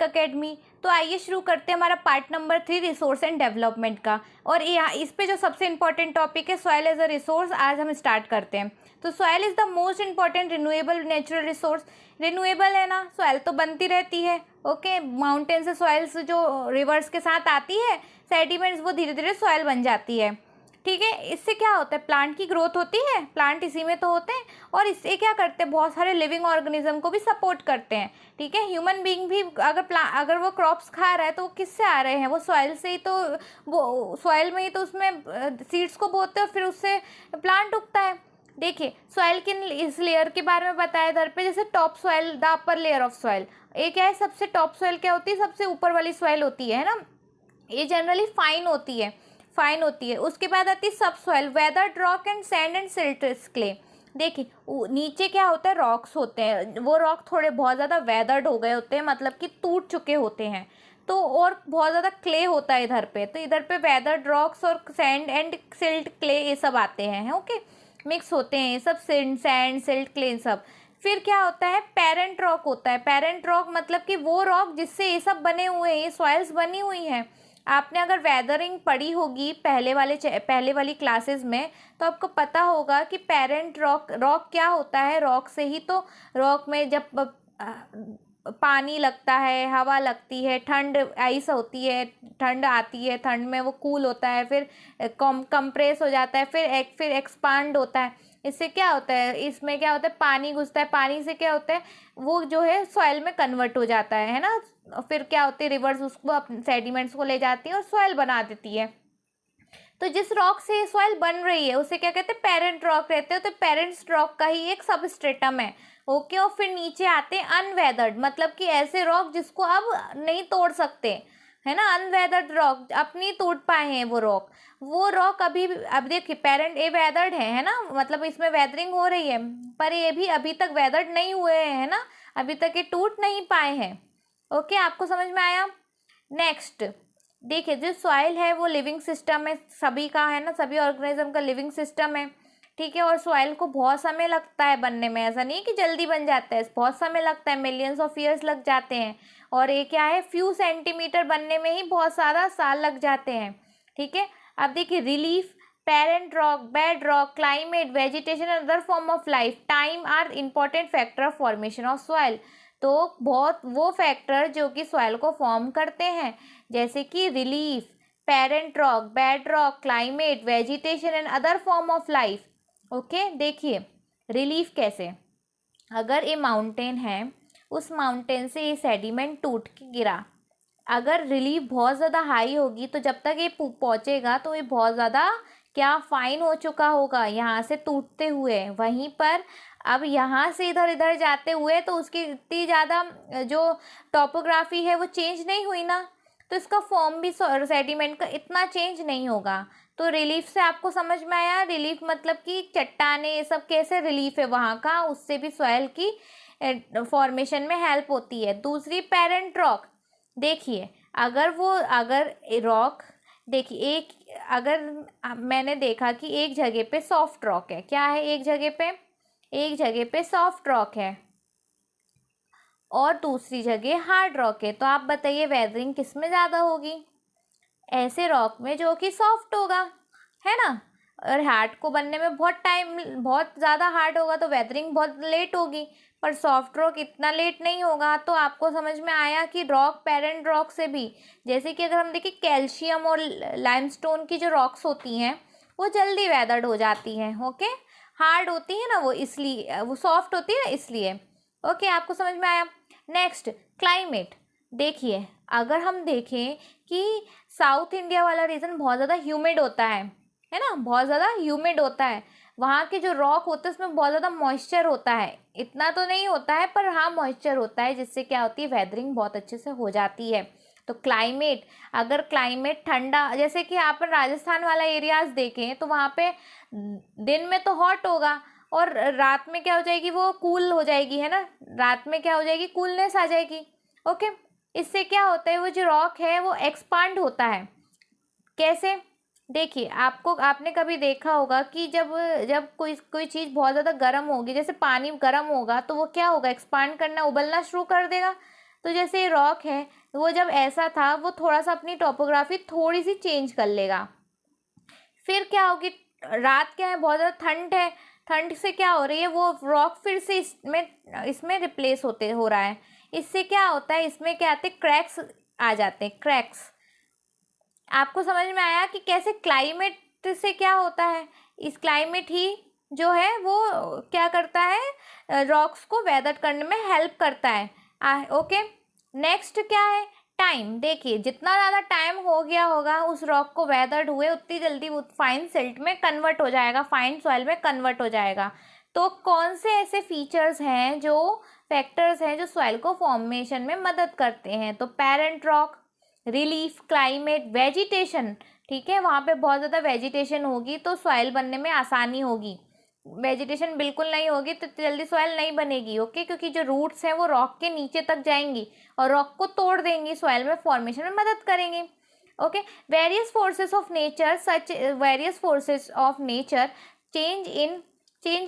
Academy. तो आइए शुरू करते हैं हमारा part number 3 resource and development का। और यहाँ इस पे जो सबसे इंपॉर्टेंट टॉपिक है सॉइल एज अ रिसोर्स, आज हम स्टार्ट करते हैं। तो soil is the most important renewable natural resource. Renewable है ना, सॉइल तो बनती रहती है। ओके, माउंटेन से सॉइल्स जो रिवर्स के साथ आती है सेडिमेंट्स, वो धीरे धीरे सॉइल बन जाती है। ठीक है, इससे क्या होता है, प्लांट की ग्रोथ होती है, प्लांट इसी में तो होते हैं। और इससे क्या करते हैं, बहुत सारे लिविंग ऑर्गेनिज्म को भी सपोर्ट करते हैं। ठीक है, ह्यूमन बीइंग भी अगर वो क्रॉप्स खा रहा है तो वो किससे आ रहे हैं, वो सॉइल से ही। तो वो सॉइल में ही तो उसमें सीड्स को बोते हैं और फिर उससे प्लांट उगता है। देखिए, सॉइल के इस लेयर के बारे में बताया इधर पे, जैसे top soil, the upper layer of soil. ये क्या है, सबसे टॉप सॉइल क्या होती है, सबसे ऊपर वाली सॉइल होती है ना। ये जनरली फाइन होती है। उसके बाद आती है sub soil, weathered rock and sand and silts clay. देखिए, नीचे क्या होता है, रॉक्स होते हैं। वो रॉक थोड़े बहुत ज़्यादा वेदर्ड हो गए होते हैं, मतलब कि टूट चुके होते हैं। तो और बहुत ज़्यादा क्ले होता है इधर पे। तो इधर पे वेदर्ड रॉक्स और सैंड एंड सिल्ट क्ले ये सब आते हैं। ओके, मिक्स होते हैं ये सब, सैंड सिल्ट क्ले सब। फिर क्या होता है, पेरेंट रॉक होता है। पेरेंट रॉक मतलब कि वो रॉक जिससे ये सब बने हुए हैं, ये सॉइल्स बनी हुई हैं। आपने अगर वेदरिंग पढ़ी होगी पहले वाली क्लासेस में, तो आपको पता होगा कि पेरेंट रॉक क्या होता है। रॉक से ही तो, रॉक में जब पानी लगता है, हवा लगती है, ठंड आइस होती है, ठंड आती है, ठंड में वो कूल होता है, फिर कंप्रेस हो जाता है, फिर एक्सपांड होता है। इससे क्या होता है, इसमें क्या होता है, पानी घुसता है, पानी से क्या होता है, वो जो है सॉइल में कन्वर्ट हो जाता है ना। फिर क्या होती है, रिवर्स उसको अपने सेडिमेंट्स को ले जाती है और सॉइल बना देती है। तो जिस रॉक से ये सॉइल बन रही है उसे क्या कहते हैं, पेरेंट रॉक कहते हैं। तो पेरेंट रॉक का ही एक सबस्ट्रेटम है। ओके, और फिर नीचे आते हैं अनवेदर्ड, मतलब कि ऐसे रॉक जिसको अब नहीं तोड़ सकते, है ना। अनवेदर्ड रॉक अपनी टूट पाए हैं वो रॉक अभी, अब देखिए पेरेंट ए वेदर्ड है ना, मतलब इसमें वेदरिंग हो रही है, पर ये भी अभी तक वेदर्ड नहीं हुए हैं, है ना। अभी तक ये टूट नहीं पाए हैं। ओके, आपको समझ में आया। नेक्स्ट देखिए, जो सॉइल है वो लिविंग सिस्टम है सभी का, है ना, सभी ऑर्गेनिज्म का लिविंग सिस्टम है। ठीक है, और सॉइल को बहुत समय लगता है बनने में, ऐसा नहीं कि जल्दी बन जाता है, बहुत समय लगता है, मिलियंस ऑफ ईयर्स लग जाते हैं। और ये क्या है, फ्यू सेंटीमीटर बनने में ही बहुत सारा साल लग जाते हैं। ठीक है, अब देखिए, relief, parent rock, bed rock, climate, vegetation and other form of life, time are important factor of formation of soil. तो बहुत वो फैक्टर जो कि सॉइल को फॉर्म करते हैं, जैसे कि relief, parent rock, bed rock, climate, vegetation and other form of life. Okay, देखिए रिलीफ कैसे, अगर ये माउंटेन है, उस माउंटेन से ये सेडिमेंट टूट के गिरा, अगर रिलीफ बहुत ज़्यादा हाई होगी तो जब तक ये पहुँचेगा तो ये बहुत ज़्यादा क्या फाइन हो चुका होगा यहाँ से टूटते हुए। वहीं पर अब यहाँ से इधर इधर जाते हुए तो उसकी इतनी ज़्यादा जो टॉपोग्राफी है वो चेंज नहीं हुई ना, तो इसका फॉर्म भी सेडिमेंट का इतना चेंज नहीं होगा। तो रिलीफ से आपको समझ में आया, रिलीफ मतलब कि चट्टाने ये सब कैसे रिलीफ है वहाँ का, उससे भी सॉइल की फॉर्मेशन में हेल्प होती है। दूसरी पेरेंट रॉक, देखिए अगर रॉक, देखिए अगर मैंने देखा कि एक जगह पे सॉफ्ट रॉक है, क्या है, एक जगह पे सॉफ्ट रॉक है और दूसरी जगह हार्ड रॉक है, तो आप बताइए वेदरिंग किस में ज़्यादा होगी, ऐसे रॉक में जो कि सॉफ्ट होगा, है ना। और हार्ड को बनने में बहुत ज़्यादा हार्ड होगा तो वेदरिंग बहुत लेट होगी, पर सॉफ्ट रॉक इतना लेट नहीं होगा। तो आपको समझ में आया कि रॉक, पेरेंट रॉक से भी, जैसे कि अगर हम देखें कैल्शियम और लाइमस्टोन की जो रॉक्स होती हैं वो जल्दी वेदर्ड हो जाती हैं। ओके, हार्ड होती है ना वो, इसलिए वो सॉफ्ट होती है ना, इसलिए। ओके, आपको समझ में आया। Next, climate. देखिए, अगर हम देखें कि साउथ इंडिया वाला रीजन बहुत ज़्यादा ह्यूमिड होता है ना, बहुत ज़्यादा ह्यूमिड होता है। वहाँ के जो रॉक होते हैं उसमें बहुत ज़्यादा मॉइस्चर होता है, इतना तो नहीं होता है पर हाँ मॉइस्चर होता है, जिससे क्या होती है, वेदरिंग बहुत अच्छे से हो जाती है। तो क्लाइमेट, अगर क्लाइमेट ठंडा, जैसे कि आप राजस्थान वाला एरियाज देखें तो वहाँ पे दिन में तो हॉट होगा और रात में क्या हो जाएगी, वो कूल हो जाएगी, है ना, रात में क्या हो जाएगी, कूलनेस आ जाएगी। ओके, इससे क्या होता है, वो जो रॉक है वो एक्सपांड होता है। कैसे, देखिए, आपने कभी देखा होगा कि जब कोई चीज़ बहुत ज़्यादा गर्म होगी, जैसे पानी गर्म होगा तो वो क्या होगा, एक्सपांड करना, उबलना शुरू कर देगा। तो जैसे रॉक है वो जब ऐसा था वो थोड़ा सा अपनी टोपोग्राफी थोड़ी सी चेंज कर लेगा। फिर क्या होगी, रात क्या है, बहुत ज़्यादा ठंड है, ठंड से क्या हो रही है, वो रॉक फिर से इसमें रिप्लेस हो रहा है। इससे क्या होता है, इसमें क्या आते हैं, क्रैक्स आ जाते हैं, क्रैक्स। आपको समझ में आया कि कैसे क्लाइमेट से क्या होता है, इस क्लाइमेट ही जो है वो क्या करता है, रॉक्स को वेदर करने में हेल्प करता है। ओके, नेक्स्ट क्या है, टाइम। देखिए जितना ज़्यादा टाइम हो गया होगा उस रॉक को वेदर्ड हुए, उतनी जल्दी वो फाइन सिल्ट में कन्वर्ट हो जाएगा, फाइन सॉइल में कन्वर्ट हो जाएगा। तो कौन से ऐसे फीचर्स हैं, जो फैक्टर्स हैं जो सॉइल को फॉर्मेशन में मदद करते हैं, तो parent rock, relief, climate, vegetation. ठीक है, वहाँ पे बहुत ज़्यादा वेजिटेशन होगी तो सॉइल बनने में आसानी होगी, वेजिटेशन बिल्कुल नहीं होगी तो जल्दी सॉइल नहीं बनेगी। ओके, क्योंकि जो रूट्स हैं वो रॉक के नीचे तक जाएंगी और रॉक को तोड़ देंगी, सॉइल में फॉर्मेशन में मदद करेंगी। Okay, various forces of nature, such various forces of nature, change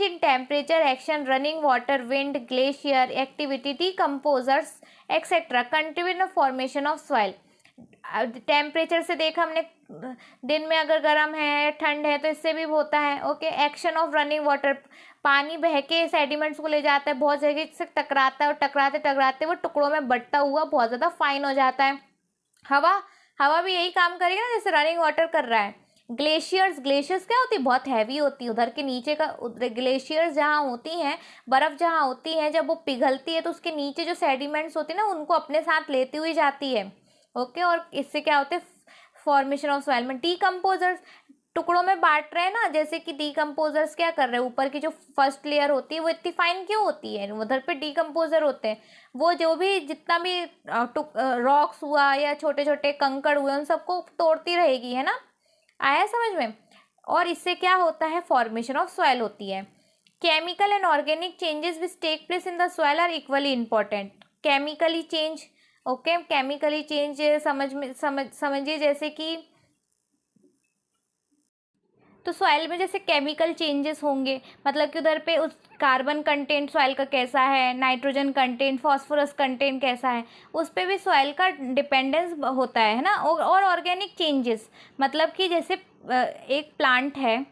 in temperature, action, running water, wind, glacier activity, decomposers etcetera contribute in formation of soil. Temperature से देखा हमने, दिन में अगर गर्म है, ठंड है, तो इससे भी होता है। Okay, action of running water, पानी बह के सेडिमेंट्स को ले जाता है, बहुत जगह से टकराता है और टकराते टकराते वो टुकड़ों में बंटता हुआ बहुत ज़्यादा फाइन हो जाता है। हवा भी यही काम करेगी ना जैसे रनिंग वाटर कर रहा है। ग्लेशियर्स क्या होती है, बहुत हैवी होती है, उधर के नीचे का ग्लेशियर्स जहाँ होती हैं, बर्फ़ जहाँ होती है, जब वो पिघलती है तो उसके नीचे जो सेडिमेंट्स होती है ना उनको अपने साथ लेती हुई जाती है। ओके, और इससे क्या होते हैं, फॉर्मेशन ऑफ सॉइल में। डीकम्पोजर्स, टुकड़ों में बांट रहे हैं ना, जैसे कि डीकम्पोजर्स क्या कर रहे हैं, ऊपर की जो फर्स्ट लेयर होती है वो इतनी फाइन क्यों होती है, उधर पे डीकम्पोजर होते हैं, वो जो भी जितना भी रॉक्स हुआ या छोटे छोटे कंकड़ हुए उन सबको तोड़ती रहेगी, है ना, आया समझ में। और इससे क्या होता है, फॉर्मेशन ऑफ सॉइल होती है। Chemical and organic changes which take place in the soil are equally important. Chemically change, okay, chemically change समझिए जैसे कि, तो सॉइल में जैसे केमिकल चेंजेस होंगे, मतलब कि उधर पे उस कार्बन कंटेंट सॉइल का कैसा है, नाइट्रोजन कंटेंट, फास्फोरस कंटेंट कैसा है, उस पर भी सॉइल का डिपेंडेंस होता है ना। और ऑर्गेनिक चेंजेस मतलब कि जैसे एक प्लांट है,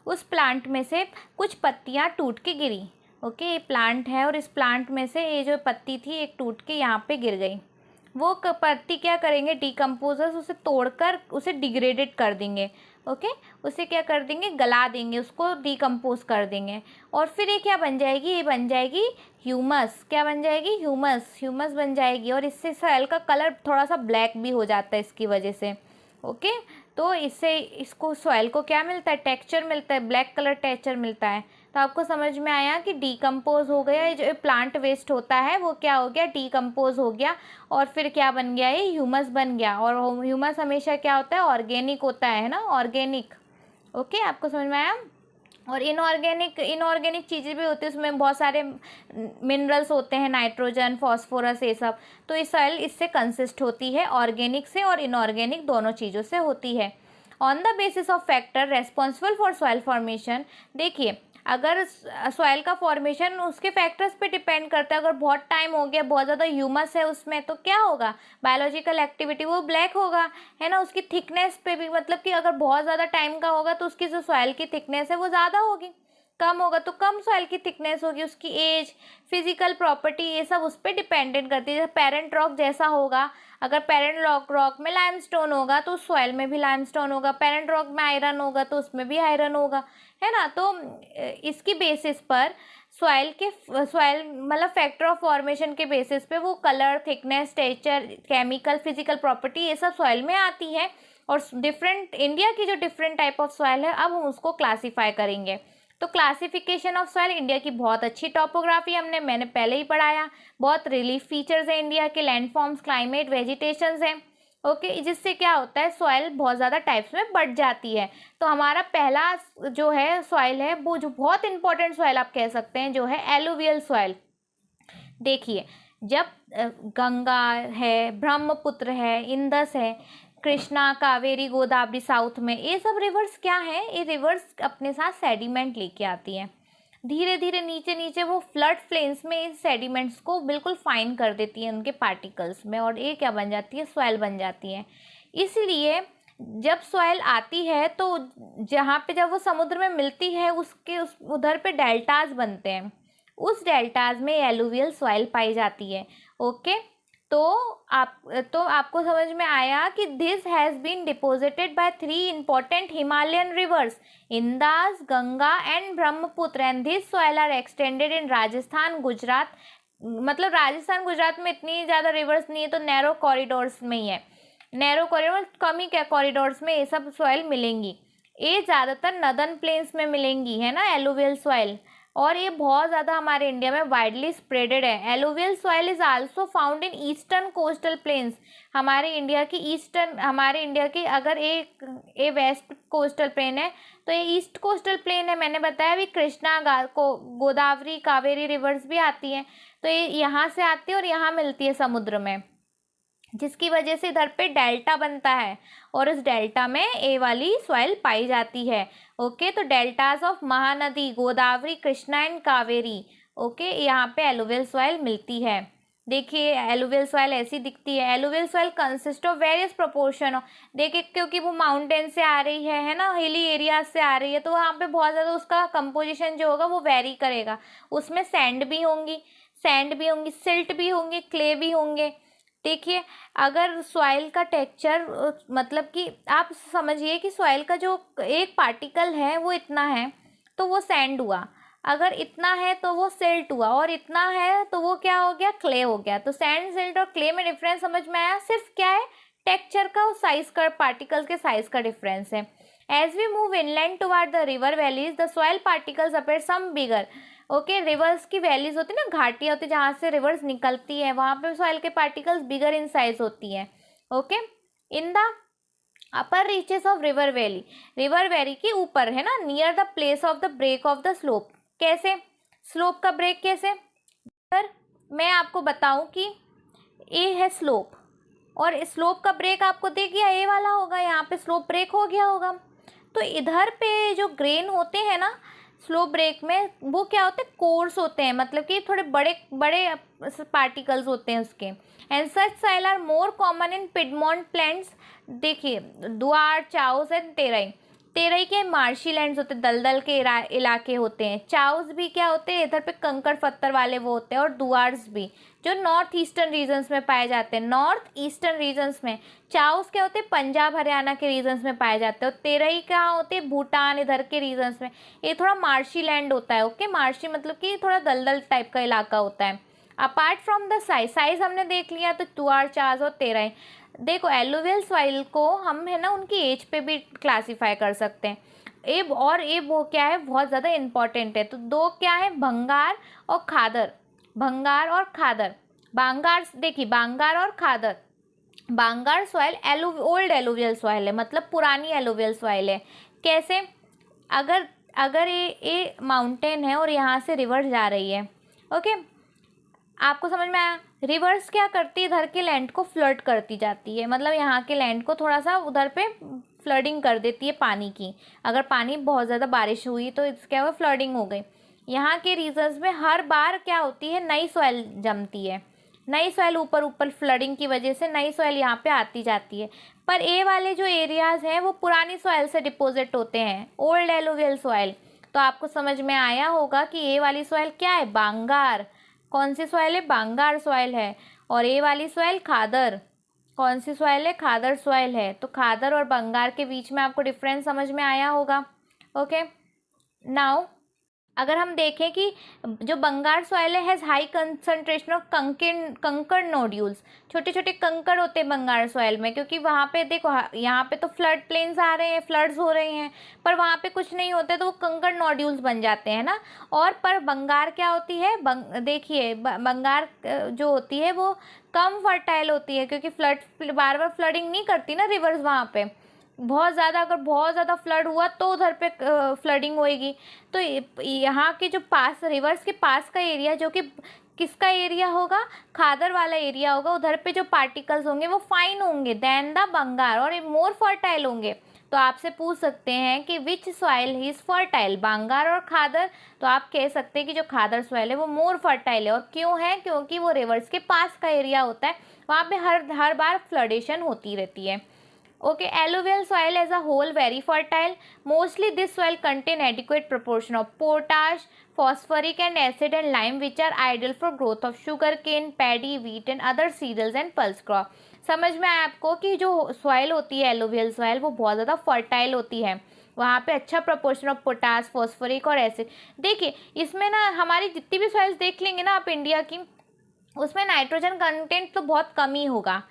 उस प्लांट में से कुछ पत्तियां टूट के गिरी। ओके, ये प्लांट है और इस प्लांट में से ये जो पत्ती थी एक टूट के यहाँ पे गिर गई, वो पत्ती क्या करेंगे, डीकम्पोजर्स उसे तोड़कर उसे डिग्रेडेड कर देंगे। ओके, उसे क्या कर देंगे, गला देंगे, उसको डीकम्पोज कर देंगे और फिर ये क्या बन जाएगी, ये बन जाएगी ह्यूमस। क्या बन जाएगी, ह्यूमस बन जाएगी। और इससे सॉइल का कलर थोड़ा सा ब्लैक भी हो जाता है इसकी वजह से। ओके, तो इससे इसको सॉइल को क्या मिलता है, टेक्सचर मिलता है, ब्लैक कलर टेक्सचर मिलता है। तो आपको समझ में आया कि डीकम्पोज हो गया, जो प्लांट वेस्ट होता है वो क्या हो गया, डीकम्पोज हो गया और फिर क्या बन गया, ये ह्यूमस बन गया। और ह्यूमस हमेशा क्या होता है, ऑर्गेनिक होता है ना, ऑर्गेनिक। ओके, आपको समझ में आया। और इनऑर्गेनिक चीज़ें भी होती है, उसमें बहुत सारे मिनरल्स होते हैं, नाइट्रोजन, फॉस्फोरस, ये सब। तो ये सॉइल इससे कंसिस्ट होती है, ऑर्गेनिक से और इनऑर्गेनिक दोनों चीज़ों से होती है। On the basis of factor responsible for soil formation, देखिए अगर सॉइल का फॉर्मेशन उसके फैक्टर्स पे डिपेंड करता है, अगर बहुत टाइम हो गया, बहुत ज़्यादा ह्यूमस है उसमें, तो क्या होगा, बायोलॉजिकल एक्टिविटी वो ब्लैक होगा, है ना। उसकी थिकनेस पे भी, मतलब कि अगर बहुत ज़्यादा टाइम का होगा तो उसकी जो सॉइल की थिकनेस है वो ज़्यादा होगी, कम होगा तो कम सॉइल की थिकनेस होगी। उसकी एज, फिजिकल प्रॉपर्टी, ये सब उस पर डिपेंडेंट करती है। जैसे पेरेंट रॉक जैसा होगा, अगर पेरेंट रॉक में लाइमस्टोन होगा तो सॉइल में भी लाइमस्टोन होगा, पेरेंट रॉक में आयरन होगा तो उसमें भी आयरन होगा, है ना। तो इसकी बेसिस पर सॉइल मतलब फैक्टर ऑफ फॉर्मेशन के बेसिस पे वो colour, thickness, texture, chemical, physical property, ये सब सॉइल में आती है। और डिफरेंट इंडिया की जो डिफरेंट टाइप ऑफ सॉइल है, अब हम उसको क्लासीफाई करेंगे। तो क्लासिफिकेशन ऑफ सॉइल, इंडिया की बहुत अच्छी टॉपोग्राफी मैंने पहले ही पढ़ाया, बहुत रिलीफ फीचर्स हैं इंडिया के, लैंडफॉर्म्स, क्लाइमेट, वेजिटेशंस हैं। ओके, जिससे क्या होता है, सॉइल बहुत ज़्यादा टाइप्स में बढ़ जाती है। तो हमारा पहला जो है सॉइल है, वो जो बहुत इंपॉर्टेंट सॉइल आप कह सकते हैं, जो है एलुवियल सॉइल। देखिए, जब गंगा है, ब्रह्मपुत्र है, इंदस है, कृष्णा, कावेरी, गोदावरी साउथ में, ये सब रिवर्स क्या हैं, ये रिवर्स अपने साथ सेडिमेंट लेके आती हैं। धीरे धीरे नीचे नीचे वो फ्लड प्लेन्स में इन सेडिमेंट्स को बिल्कुल फाइन कर देती है उनके पार्टिकल्स में, और ये क्या बन जाती है, सॉइल बन जाती है। इसलिए जब सॉइल आती है तो जहाँ पे जब वो समुद्र में मिलती है उसके उधर पे डेल्टाज बनते हैं, उस डेल्टाज में एलुवियल सॉइल पाई जाती है। ओके, तो आपको समझ में आया कि this has been deposited by 3 important Himalayan rivers, Indus, Ganga and Brahmaputra, and this soil are extended in Rajasthan, Gujarat. मतलब राजस्थान गुजरात में इतनी ज़्यादा रिवर्स नहीं है, तो नैरो कॉरिडोर्स में ही है, नैरो कॉरिडोर कम ही क्या कॉरिडोर्स में ये सब सॉइल मिलेंगी। ये ज़्यादातर नदर्न प्लेन्स में मिलेंगी, है ना, एलुवियल सॉइल, और ये बहुत ज़्यादा हमारे इंडिया में वाइडली स्प्रेडेड है। Alluvial soil is also found in eastern coastal planes. हमारे इंडिया की अगर ये वेस्ट कोस्टल प्लेन है तो ये ईस्ट कोस्टल प्लेन है। मैंने बताया भी कृष्णा गोदावरी कावेरी रिवर्स भी आती हैं, तो ये यहाँ से आती है और यहाँ मिलती है समुद्र में, जिसकी वजह से इधर पे डेल्टा बनता है और इस डेल्टा में ए वाली सॉइल पाई जाती है। ओके, तो deltas of Mahanadi, Godavari, Krishna and Kaveri, okay, यहाँ पे एलुवियल सॉइल मिलती है। देखिए एलुवियल सॉइल ऐसी दिखती है। Alluvial soil consist of various proportion. देखिए क्योंकि वो माउंटेन से आ रही है ना, हिली एरिया से आ रही है, तो वहाँ पे बहुत ज़्यादा उसका कंपोजिशन जो होगा वो वेरी करेगा। उसमें सैंड भी होंगी, सिल्ट भी होंगी, क्ले भी होंगे। देखिए अगर सॉइल का टेक्सचर, मतलब कि आप समझिए कि सॉइल का जो एक पार्टिकल है वो इतना है तो वो सैंड हुआ, अगर इतना है तो वो सिल्ट हुआ, और इतना है तो वो क्या हो गया, क्ले हो गया। तो सैंड, सिल्ट और क्ले में डिफरेंस समझ में आया, सिर्फ क्या है, टेक्सचर का और साइज का, पार्टिकल्स के साइज का डिफरेंस है। As we move inland toward the river valleys the soil particles appear some bigger. Okay, rivers की वैलीज होती है ना, घाटियाँ होती है जहाँ से रिवर्स निकलती है, वहाँ पे सॉइल के पार्टिकल्स बिगर इन साइज होती हैं। Okay, in the upper reaches of river valley के ऊपर, है ना, near the place of the break of the slope. कैसे, स्लोप का ब्रेक कैसे, सर मैं आपको बताऊं कि ए है स्लोप, और स्लोप का ब्रेक आपको देख गया ए वाला होगा, यहाँ पे स्लोप ब्रेक हो गया होगा। तो इधर पे जो ग्रेन होते हैं ना स्लोप ब्रेक में, वो क्या होते हैं, कोर्स होते हैं, मतलब कि थोड़े बड़े बड़े पार्टिकल्स होते हैं उसके। And such soil are more common in piedmont plains. देखिए दुआर, चाउस एंड तेरई के मार्शी लैंड्स होते हैं, दलदल के इलाके होते हैं। चाउस भी क्या होते हैं, इधर पे कंकड़ पत्थर वाले वो होते हैं, और दुआर्स भी जो नॉर्थ ईस्टर्न रीजन्स में पाए जाते हैं। नॉर्थ ईस्टर्न रीजन्स में चाउस क्या होते हैं, पंजाब हरियाणा के रीजन्स में पाए जाते हैं, और तेरई कहाँ होते हैं, भूटान इधर के रीजन्स में। ये थोड़ा मार्शी लैंड होता है। ओके, मार्शी मतलब कि थोड़ा दलदल टाइप का इलाका होता है। अपार्ट फ्रॉम द साइज हमने देख लिया, तो दुआर, चास और तेरई। देखो एलुवियल सॉइल को हम, है ना, उनकी एज पे भी क्लासीफाई कर सकते हैं। ये वो क्या है, बहुत ज़्यादा इंपॉर्टेंट है। तो दो क्या है, भंगार और खादर। बांगार, देखिए बांगार और खादर। बांगार सॉइल ओल्ड एलुवियल सॉइल है, मतलब पुरानी एलुवियल सॉइल है। कैसे, अगर ये माउंटेन है और यहाँ से रिवर जा रही है, ओके, आपको समझ में आया। रिवर्स क्या करती है, इधर के लैंड को फ्लड करती जाती है, मतलब यहाँ के लैंड को थोड़ा सा उधर पे फ्लडिंग कर देती है पानी की। अगर पानी बहुत ज़्यादा बारिश हुई तो इस क्या हुआ, फ्लडिंग हो गई। यहाँ के रीजन्स में हर बार क्या होती है, नई सॉइल जमती है, नई सॉइल ऊपर फ्लडिंग की वजह से नई सॉइल यहाँ पे आती जाती है। पर ए वाले जो एरियाज़ हैं वो पुरानी सॉइल से डिपोजिट होते हैं, ओल्ड एलुवियल सॉइल। तो आपको समझ में आया होगा कि ए वाली सॉइल क्या है, बांगार। कौन सी सॉइल है, बांगार सॉइल है। और ए वाली सॉइल खादर, कौन सी सॉइल है, खादर सॉइल है। तो खादर और बंगार के बीच में आपको डिफरेंस समझ में आया होगा। ओके, नाउ अगर हम देखें कि जो bangar soil has high concentration of kankar nodules, छोटे छोटे कंकड़ होते हैं बंगार सॉइल में, क्योंकि वहाँ पे देखो यहाँ पे तो फ्लड प्लेन्स आ रहे हैं, फ्लड्स हो रहे हैं, पर वहाँ पे कुछ नहीं होते तो वो कंकड़ नोड्यूल्स बन जाते हैं ना। और पर बंगार क्या होती है, देखिए बंगार जो होती है वो कम फर्टाइल होती है, क्योंकि बार बार फ्लडिंग नहीं करती ना रिवर्स वहाँ पे। अगर बहुत ज़्यादा फ्लड हुआ तो उधर पे फ्लडिंग होएगी। तो यहाँ के जो पास, रिवर्स के पास का एरिया, जो कि किसका एरिया होगा, खादर वाला एरिया होगा, उधर पे जो पार्टिकल्स होंगे वो फाइन होंगे देन द बंगार, और मोर फर्टाइल होंगे। तो आपसे पूछ सकते हैं कि विच सॉइल इज़ फर्टाइल, बांगार और खादर। तो आप कह सकते हैं कि जो खादर सॉइल है वो मोर फर्टाइल है। और क्यों है? क्योंकि वो रिवर्स के पास का एरिया होता है, वहाँ पे हर बार फ्लडेशन होती रहती है। Okay, alluvial soil as a whole very fertile. Mostly this soil contain adequate proportion of potash, phosphoric and acid and lime, which are ideal for growth of sugarcane, paddy, wheat and other cereals and pulse crop. समझ में आया आपको कि जो soil होती है alluvial soil वो बहुत ज़्यादा फर्टाइल होती है, वहाँ पे अच्छा प्रोपोर्शन ऑफ पोटास, फॉस्फोरिक और एसिड। देखिए इसमें ना हमारी जितनी भी सॉइल्स देख लेंगे ना आप इंडिया की, उसमें नाइट्रोजन कंटेंट तो बहुत कम ही होगा।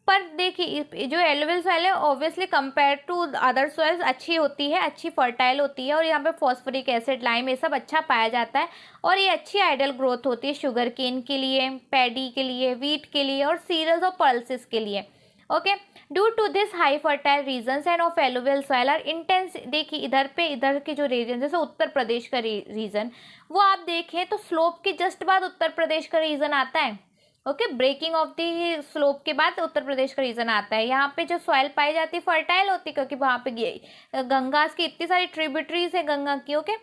पर देखिए जो एलुवियल सॉइल है obviously compare to other soils अच्छी होती है, अच्छी फर्टाइल होती है और यहाँ पे फॉस्फोरिक एसिड, लाइम ये सब अच्छा पाया जाता है और ये अच्छी आइडल ग्रोथ होती है शुगर केन के लिए, पैडी के लिए, वीट के लिए और सीरियल्स और पल्सेस के लिए। Okay, due to this high fertile regions and of alluvial soil are intense. देखिए इधर के जो रीजन, जैसे उत्तर प्रदेश का रीजन, वो आप देखें तो स्लोप के जस्ट बाद उत्तर प्रदेश का रीजन आता है। Okay, breaking of the slope के बाद उत्तर प्रदेश का रीजन आता है। यहाँ पे जो सॉइल पाई जाती है फर्टाइल होती है क्योंकि वहाँ पे गंगास की इतनी सारी ट्रिब्यूटरीज है गंगा की। ओके,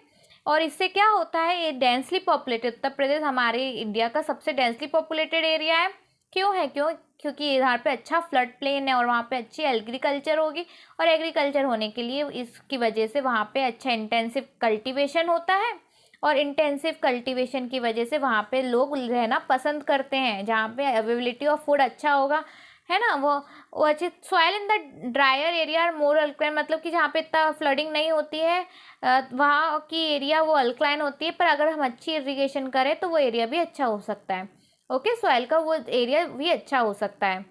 और इससे क्या होता है, ये डेंसली पॉपुलेटेड, उत्तर प्रदेश हमारे इंडिया का सबसे डेंसली पॉपुलेटेड एरिया है। क्यों है? क्योंकि इधर पे अच्छा फ्लड प्लेन है और वहाँ पे अच्छी एग्रीकल्चर होगी और एग्रीकल्चर होने के लिए इसकी वजह से वहाँ पे अच्छा इंटेंसिव कल्टीवेशन होता है और इंटेंसिव कल्टीवेशन की वजह से वहाँ पे लोग रहना पसंद करते हैं, जहाँ पे अवेलेबिलिटी ऑफ फूड अच्छा होगा, है ना। वो अच्छी soil in the dryer area more alkaline, मतलब कि जहाँ पे इतना फ्लडिंग नहीं होती है वहाँ की एरिया वो अल्कलाइन होती है। पर अगर हम अच्छी इरिगेशन करें तो वो एरिया भी अच्छा हो सकता है। ओके, सॉइल का वो एरिया भी अच्छा हो सकता है।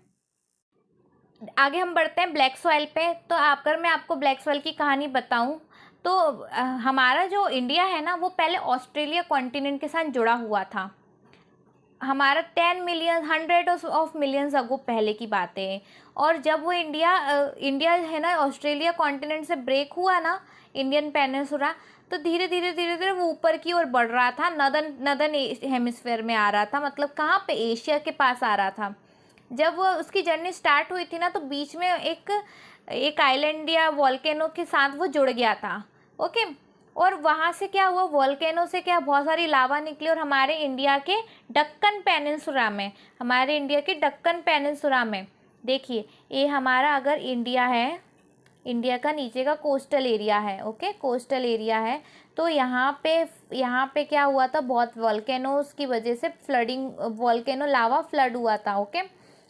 आगे हम बढ़ते हैं ब्लैक सॉइल पे। तो अगर मैं आपको ब्लैक सॉइल की कहानी बताऊं तो हमारा जो इंडिया है ना वो पहले ऑस्ट्रेलिया कॉन्टिनेंट के साथ जुड़ा हुआ था। हमारा 10 मिलियन, हंड्रेड ऑफ मिलियंस अगो पहले की बात है। और जब वो इंडिया है ना ऑस्ट्रेलिया कॉन्टिनेंट से ब्रेक हुआ ना, इंडियन पेनिनसुला, तो धीरे धीरे वो ऊपर की ओर बढ़ रहा था, नदर्न हेमिस्फेयर में आ रहा था, मतलब कहाँ पे, एशिया के पास आ रहा था। जब वो उसकी जर्नी स्टार्ट हुई थी ना तो बीच में एक आइलैंड या वॉल्केनो के साथ वो जुड़ गया था। ओके, और वहाँ से क्या हुआ, वॉल्केनो से क्या बहुत सारी लावा निकली और हमारे इंडिया के दक्कन पेनिनसुला में देखिए, ये हमारा अगर इंडिया है, इंडिया का नीचे का कोस्टल एरिया है। ओके, कोस्टल एरिया है, तो यहाँ पे क्या हुआ था, बहुत वॉल्केनोज की वजह से फ्लडिंग, वॉल्केनो लावा फ्लड हुआ था। ओके,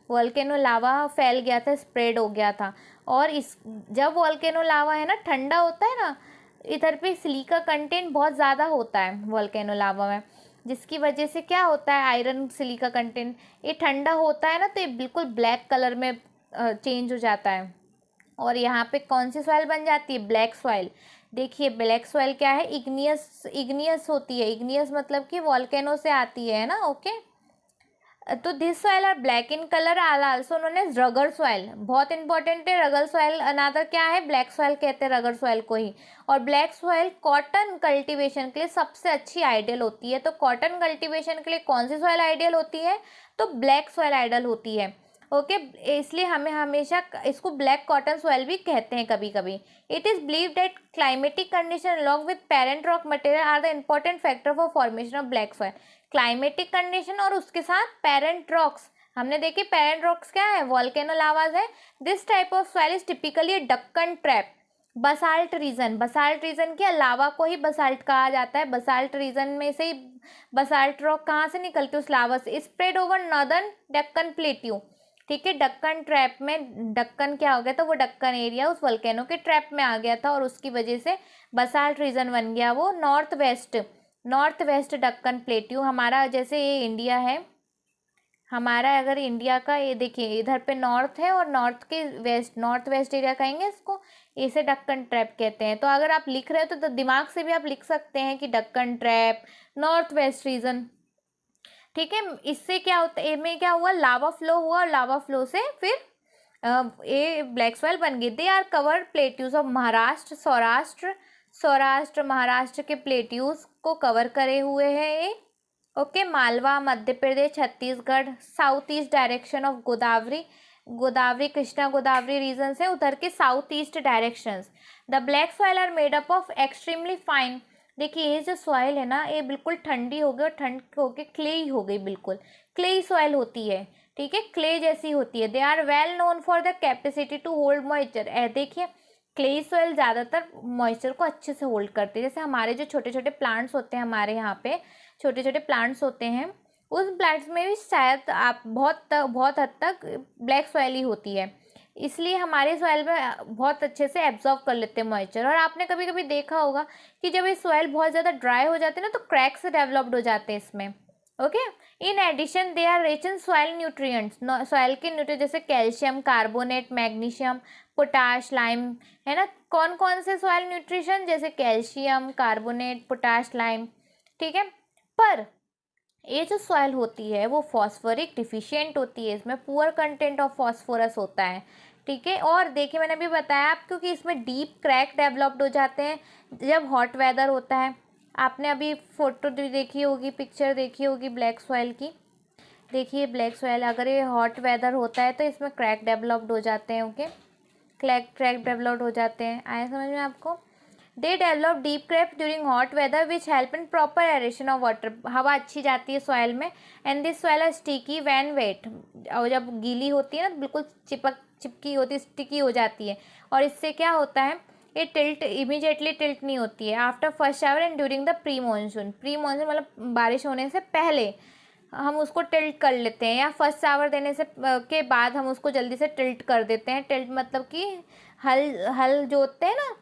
वॉल्केनो लावा फैल गया था, स्प्रेड हो गया था। और जब वॉल्केनो लावा है ना ठंडा होता है ना, इधर पे सिलिका कंटेंट बहुत ज़्यादा होता है वॉल्केनो लावा में, जिसकी वजह से क्या होता है, आयरन सिलिका कंटेंट, ये ठंडा होता है ना तो ये बिल्कुल ब्लैक कलर में चेंज हो जाता है। और यहाँ पे कौन सी सॉइल बन जाती है, ब्लैक सॉइल। देखिए ब्लैक सॉइल क्या है, इग्नियस होती है। इग्नियस मतलब कि वॉल्केनो से आती है ना। ओके, तो this soil are black in colour, are also known as regur soil. बहुत इंपॉर्टेंट है रगर सॉइल, अनादर क्या है, ब्लैक सॉइल कहते हैं रगर सॉइल को ही। और ब्लैक सॉइल कॉटन कल्टीवेशन के लिए सबसे अच्छी आइडियल होती है। तो कॉटन कल्टीवेशन के लिए कौन सी सॉइल आइडियल होती है, तो ब्लैक सॉइल आइडियल होती है। ओके, इसलिए हमें हमेशा इसको ब्लैक कॉटन सॉइल भी कहते हैं कभी कभी। It is believe that climatic condition along with parent rock material are the important factor for formation of black soil. Climatic condition और उसके साथ पेरेंट रॉक्स, हमने देखे पेरेंट रॉक्स क्या है, वॉल्केनो लावाज है। This type of soil is typically Deccan trap, basalt region के lava को ही बसाल्ट कहा जाता है। बसाल्ट रीजन में से ही बसाल्ट रॉक कहाँ से निकलती है, उस लावा से। Spread over northern Deccan plateau, ठीक है। डक्कन ट्रैप में, डक्कन क्या हो गया था, वो डक्कन एरिया उस वोल्केनो के ट्रैप में आ गया था और उसकी वजह से बसाल्ट रीजन बन गया वो नॉर्थ वेस्ट डक्कन प्लेट्यू। हमारा जैसे ये इंडिया है, हमारा अगर इंडिया का ये देखिए इधर पे नॉर्थ है और नॉर्थ वेस्ट एरिया कहेंगे इसको, इसे डक्कन ट्रैप कहते हैं। तो अगर आप लिख रहे हो तो दिमाग से भी आप लिख सकते हैं कि Deccan trap, north west region, ठीक है। इससे क्या होता है, में क्या हुआ, लावा फ्लो हुआ और लावा फ्लो से फिर ये ब्लैक सॉइल बन गई। They are covered plateaus of Saurashtra Maharashtra के प्लेट्यूज को कवर करे हुए हैं ये। Okay, Malwa, Madhya Pradesh, Chhattisgarh, south east direction of Godavari, Godavari, Krishna Godavari region है, उधर के south east directions. The black soil are made up of extremely fine. देखिए ये जो सॉइल है ना, ये बिल्कुल ठंडी हो गई और ठंड होके क्लेई हो गई, बिल्कुल क्लेई सॉइल होती है, ठीक है, क्ले जैसी होती है। They are well known for the capacity to hold moisture. देखिए क्ले सॉइल ज़्यादातर मॉइस्चर को अच्छे से होल्ड करती है। जैसे हमारे जो छोटे छोटे प्लांट्स होते हैं, हमारे यहाँ पे छोटे छोटे प्लांट्स होते हैं, उस प्लांट्स में भी शायद आप बहुत हद तक ब्लैक सॉइल ही होती है, इसलिए हमारे सॉइल में बहुत अच्छे से एब्जॉर्व कर लेते हैं मॉइस्चर। और आपने कभी कभी देखा होगा कि जब ये सॉइल बहुत ज़्यादा ड्राई हो जाते हैं ना, तो क्रैक्स डेवलप्ड हो जाते हैं इसमें। Okay, in addition they are rich in soil nutrients. Soil के न्यूट्रिएंट जैसे calcium carbonate, magnesium, potash, lime, है ना। कौन कौन से सॉइल न्यूट्रिशन, जैसे कैल्शियम कार्बोनेट, पोटाश, लाइम, ठीक है। पर ये जो सॉइल होती है वो फॉस्फोरिक डिफिशिएंट होती है, इसमें पुअर कंटेंट ऑफ फॉस्फोरस होता है, ठीक है। और देखिए मैंने अभी बताया आपको कि इसमें डीप क्रैक डेवलप्ड हो जाते हैं जब हॉट वेदर होता है। आपने अभी फोटो देखी होगी, पिक्चर देखी होगी ब्लैक सॉइल की। देखिए ब्लैक सॉइल, अगर ये हॉट वेदर होता है तो इसमें क्रैक डेवलप्ड हो जाते हैं। ओके, क्रैक डेवलप्ड हो जाते हैं, आया समझ में आपको। They develop deep crack during hot weather which help in proper aeration of water. हवा अच्छी जाती है सॉइल में। And this soil are sticky when wet. और जब गीली होती है ना, बिल्कुल चिपकी होती है, स्टिकी हो जाती है। और इससे क्या होता है, ये इमीडिएटली टिल्ट नहीं होती है। After first shower and during the pre monsoon मतलब बारिश होने से पहले हम उसको टिल्ट कर लेते हैं, या फर्स्ट शावर देने से के बाद हम उसको जल्दी से टिल्ट कर देते हैं। टिल्ट मतलब कि हल जोतते हैं ना,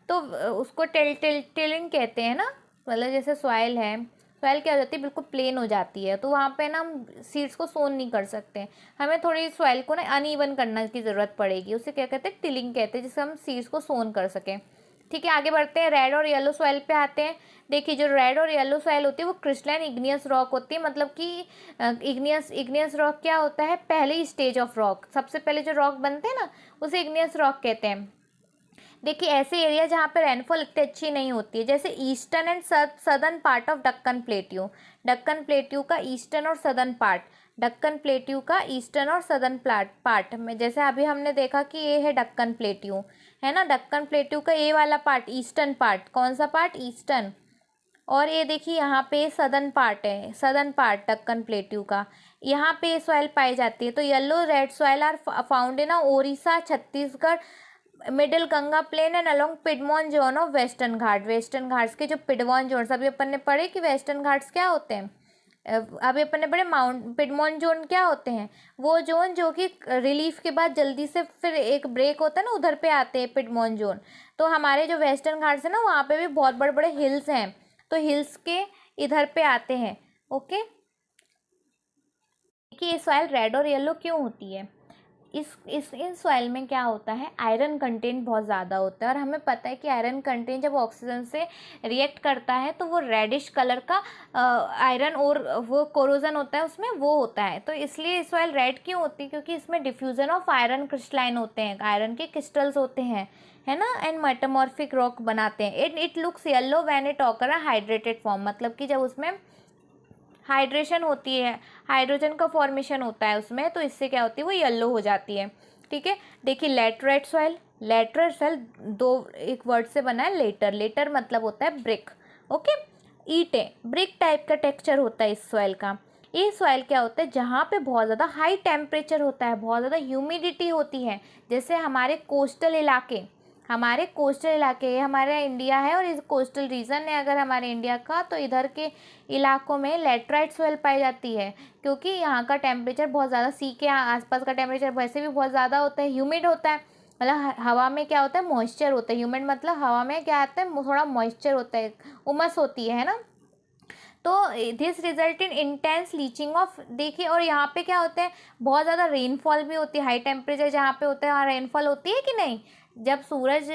तो उसको टिलिंग कहते हैं ना। मतलब जैसे सॉइल है, सॉइल क्या हो जाती है, बिल्कुल प्लेन हो जाती है, तो वहाँ पे ना हम सीड्स को सोन नहीं कर सकते। हमें थोड़ी सॉइल को ना अनइवन करने की ज़रूरत पड़ेगी, उसे क्या कहते हैं, टिलिंग कहते हैं, जिससे हम सीड्स को सोन कर सकें, ठीक है। आगे बढ़ते हैं, रेड और येलो सॉइल पे आते हैं। देखिए जो रेड और येलो सॉइल होती है वो क्रिस्टलाइन इग्नियस रॉक होती है। मतलब कि इग्नियस रॉक क्या होता है, पहले स्टेज ऑफ रॉक, सबसे पहले जो रॉक बनते हैं ना, उसे इग्नियस रॉक कहते हैं। देखिए ऐसे एरिया जहाँ पे रेनफॉल इतनी अच्छी नहीं होती है, जैसे eastern and southern part of Deccan plateau. Deccan plateau का ईस्टर्न और सदर्न पार्ट, डक्कन प्लेट्यू का ईस्टर्न और सदर्न पार्ट में, जैसे अभी हमने देखा कि ये है डक्कन प्लेट्यू, है ना। डक्कन प्लेट्यू का ये वाला पार्ट ईस्टर्न पार्ट, कौन सा पार्ट, ईस्टर्न। और ये देखिए यहाँ पे सदर्न पार्ट है, सदर्न पार्ट डक्कन प्लेट्यू का, यहाँ पे सॉइल पाई जाती है। तो yellow red soil are found in Odisha, Chhattisgarh, middle Ganga plain and along piedmont zone of western Ghat. Western Ghats के जो पिडमोन जोन, अभी अपन ने पढ़े कि वेस्टर्न घाट्स क्या होते हैं, अभी अपन ने पढ़े पिडमोन जोन क्या होते हैं, वो जोन जो कि रिलीफ के बाद जल्दी से फिर एक ब्रेक होता है ना, उधर पे आते हैं पिडमोन जोन। तो हमारे जो वेस्टर्न घाट्स है ना, वहाँ पे भी बहुत बड़े बड़े हिल्स हैं, तो हिल्स के इधर पे आते हैं। ओके, कि ये सॉइल रेड और येलो क्यों होती है, इन सॉइल में क्या होता है, आयरन कंटेंट बहुत ज़्यादा होता है। और हमें पता है कि आयरन कंटेंट जब ऑक्सीजन से रिएक्ट करता है तो वो रेडिश कलर का आयरन और वो कोरोजन होता है उसमें, वो होता है। तो इसलिए सॉइल रेड क्यों होती है, क्योंकि इसमें डिफ्यूजन ऑफ आयरन क्रिस्टलाइन होते हैं, आयरन के क्रिस्टल्स होते हैं, है ना। एंड मेटामॉर्फिक रॉक बनाते हैं। It looks yellow when it occur a hydrated form, मतलब कि जब उसमें हाइड्रेशन होती है, हाइड्रोजन का फॉर्मेशन होता है उसमें, तो इससे क्या होती है, वो येलो हो जाती है, ठीक है। देखिए लैटराइट सॉइल, लैटराइट सॉइल एक वर्ड से बना है, लेटर। लेटर मतलब होता है ब्रिक, ओके। ईंटें, ब्रिक टाइप का टेक्सचर होता है इस सॉइल का। ये सॉइल क्या होता है, जहाँ पे बहुत ज़्यादा हाई टेम्परेचर होता है, बहुत ज़्यादा ह्यूमिडिटी होती है, जैसे हमारे कोस्टल इलाके, हमारे कोस्टल इलाके, ये हमारा इंडिया है और इस कोस्टल रीजन है अगर हमारे इंडिया का, तो इधर के इलाकों में लेटराइट सॉइल पाई जाती है, क्योंकि यहाँ का टेम्परेचर बहुत ज़्यादा, सी के आसपास का टेम्परेचर वैसे भी बहुत ज़्यादा होता है, ह्यूमिड होता है, मतलब हवा में क्या होता है, मॉइस्चर होता है। ह्यूमिड मतलब हवा में क्या आता है, थोड़ा मॉइस्चर होता है, उमस होती है ना। तो this result in intense leaching of, देखिए और यहाँ पे क्या होता है, बहुत ज़्यादा रेनफॉल भी होती है। हाई टेम्परेचर जहाँ पे होता है वहाँ रेनफॉल होती है कि नहीं। जब सूरज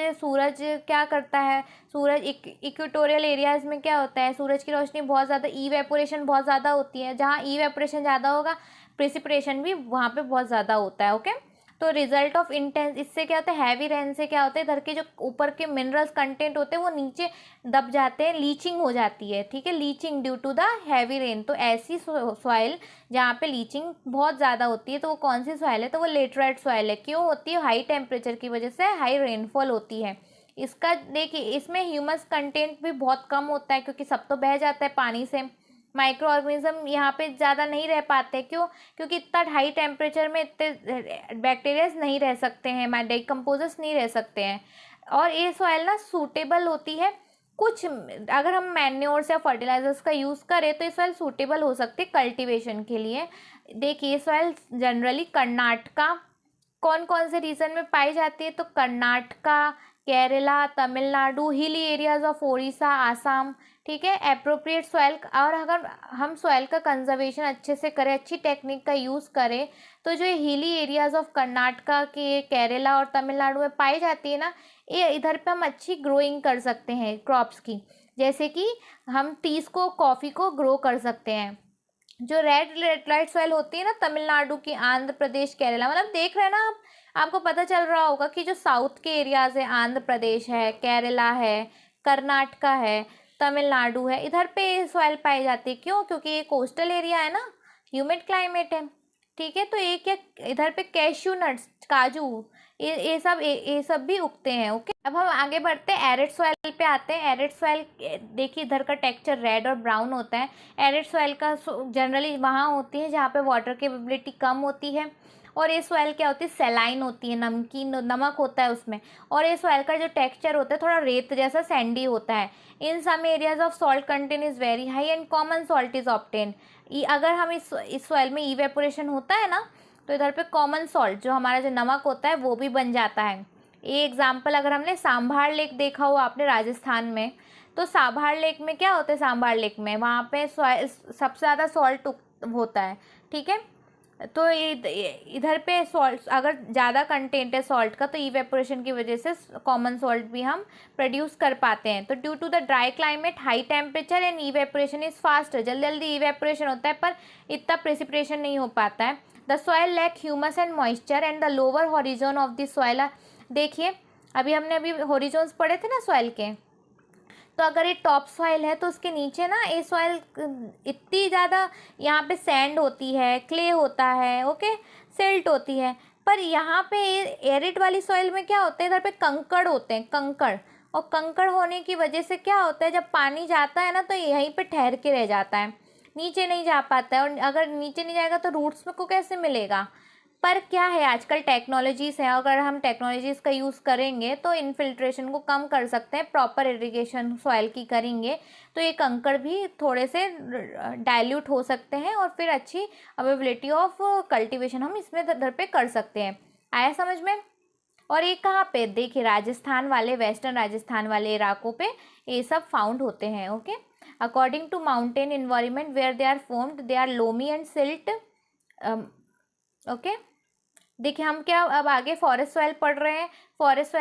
क्या करता है, सूरज इक्वेटोरियल एरियाज में क्या होता है, सूरज की रोशनी बहुत ज़्यादा, इवेपोरेशन बहुत ज़्यादा होती है, जहाँ इवेपोरेशन ज़्यादा होगा प्रेसिपिटेशन भी वहाँ पे बहुत ज़्यादा होता है, ओके। तो रिजल्ट ऑफ इंटेंस, इससे क्या होता है, हैवी रेन से क्या होता है, इधर के जो ऊपर के मिनरल्स कंटेंट होते हैं वो नीचे दब जाते हैं, लीचिंग हो जाती है, ठीक है, leaching due to the heavy rain. तो ऐसी सॉइल जहाँ पे लीचिंग बहुत ज़्यादा होती है तो वो कौन सी सॉइल है, तो वो लेटराइट सॉइल है। क्यों होती है, हाई टेम्परेचर की वजह से हाई रेनफॉल होती है। इसका देखिए, इसमें ह्यूमस कंटेंट भी बहुत कम होता है क्योंकि सब तो बह जाता है पानी से। माइक्रो ऑर्गेनिज्म यहाँ पे ज़्यादा नहीं रह पाते, क्यों, क्योंकि इतना हाई टेम्परेचर में इतने बैक्टीरियाज नहीं रह सकते हैं, डिकम्पोजर्स नहीं रह सकते हैं। और ये सॉइल ना सूटेबल होती है कुछ, अगर हम मैन्योर्स या फर्टिलाइजर्स का यूज़ करें तो ये सॉइल सूटेबल हो सकती है कल्टीवेशन के लिए। देखिए, ये सॉइल जनरली कर्नाटका, कौन कौन से रीजन में पाई जाती है, तो Karnataka, Kerala, Tamil Nadu, hilly areas of Odisha, Assam, ठीक है, एप्रोप्रिएट सॉइल। और अगर हम सॉइल का कंजर्वेशन अच्छे से करें, अच्छी टेक्निक का यूज़ करें, तो जो हिली एरियाज ऑफ कर्नाटका के, केरला और तमिलनाडु में पाई जाती है ना, ये इधर पे हम अच्छी ग्रोइंग कर सकते हैं क्रॉप्स की। जैसे कि हम टीज को, कॉफ़ी को ग्रो कर सकते हैं। जो रेड लेटराइट सॉइल होती है ना तमिलनाडु की, आंध्र प्रदेश, केरला, मतलब देख रहे हैं ना आप, आपको पता चल रहा होगा कि जो साउथ के एरियाज है, आंध्र प्रदेश है, केरला है, कर्नाटका है, तमिलनाडु है, इधर पे सॉइल पाई जाती है। क्यों, क्योंकि ये कोस्टल एरिया है ना, ह्यूमिड क्लाइमेट है, ठीक है। तो एक क्या, इधर पे कैश्यू नट्स, काजू, ये सब भी उगते हैं। ओके, अब हम आगे बढ़ते हैं, एरिड सॉइल पे आते हैं। एरिड सॉइल देखिए, इधर का टेक्सचर रेड और ब्राउन होता है। एरिड सॉइल का जनरली वहाँ होती है जहाँ पे वाटर केपेबिलिटी कम होती है, और ये सॉइल क्या होती है, सेलाइन होती है, नमकीन, नमक होता है उसमें। और ये सॉइल का जो टेक्सचर होता है थोड़ा रेत जैसा सैंडी होता है। In some areas of salt content is very high and common salt is obtain. अगर हम इस सॉइल में इवेपोरेशन होता है ना, तो इधर पे कॉमन सॉल्ट, जो हमारा जो नमक होता है, वो भी बन जाता है। ये एग्जाम्पल, अगर हमने सांभार लेक देखा हो आपने राजस्थान में, तो सांभार लेक में क्या होता है, सांभार लेक में वहाँ पे सबसे ज़्यादा सॉल्ट होता है, ठीक है। तो इधर पे सॉल्ट, अगर ज़्यादा कंटेंट है सॉल्ट का, तो इवेपोरेशन की वजह से कॉमन सॉल्ट भी हम प्रोड्यूस कर पाते हैं। तो due to the dry climate, high temperature and evaporation is faster, जल्दी जल्दी इवेपोरेशन होता है पर इतना प्रेसिपिटेशन नहीं हो पाता है। The soil lack humus and moisture and the lower horizon of the soil. देखिए, अभी हॉरिजोन्स पढ़े थे ना सॉइल के, तो अगर ये टॉप सॉइल है तो उसके नीचे ना ये सॉइल इतनी ज़्यादा, यहाँ पे सैंड होती है, क्ले होता है, ओके, सिल्ट होती है। पर यहाँ पे एरिड वाली सॉइल में क्या होता है, इधर पे कंकड़ होते हैं, कंकड़। और कंकड़ होने की वजह से क्या होता है, जब पानी जाता है ना तो यहीं पे ठहर के रह जाता है, नीचे नहीं जा पाता है। और अगर नीचे नहीं जाएगा तो रूट्स में को कैसे मिलेगा। पर क्या है, आजकल टेक्नोलॉजीज़ हैं, अगर हम टेक्नोलॉजीज़ का यूज़ करेंगे तो इन्फिल्ट्रेशन को कम कर सकते हैं, प्रॉपर इरिगेशन सॉइल की करेंगे तो ये कंकड़ भी थोड़े से डाइल्यूट हो सकते हैं और फिर अच्छी अवेलेबिलिटी ऑफ कल्टीवेशन हम इसमें इधर पे कर सकते हैं। आया समझ में। और ये कहाँ पे, देखिए, राजस्थान वाले, वेस्टर्न राजस्थान वाले इलाकों पे ये सब फाउंड होते हैं। Okay, according to mountain environment where they are formed, they are loamy and silt. Okay, देखिए, हम क्या अब आगे फॉरेस्ट सॉइल पढ़ रहे हैं। फॉरेस्ट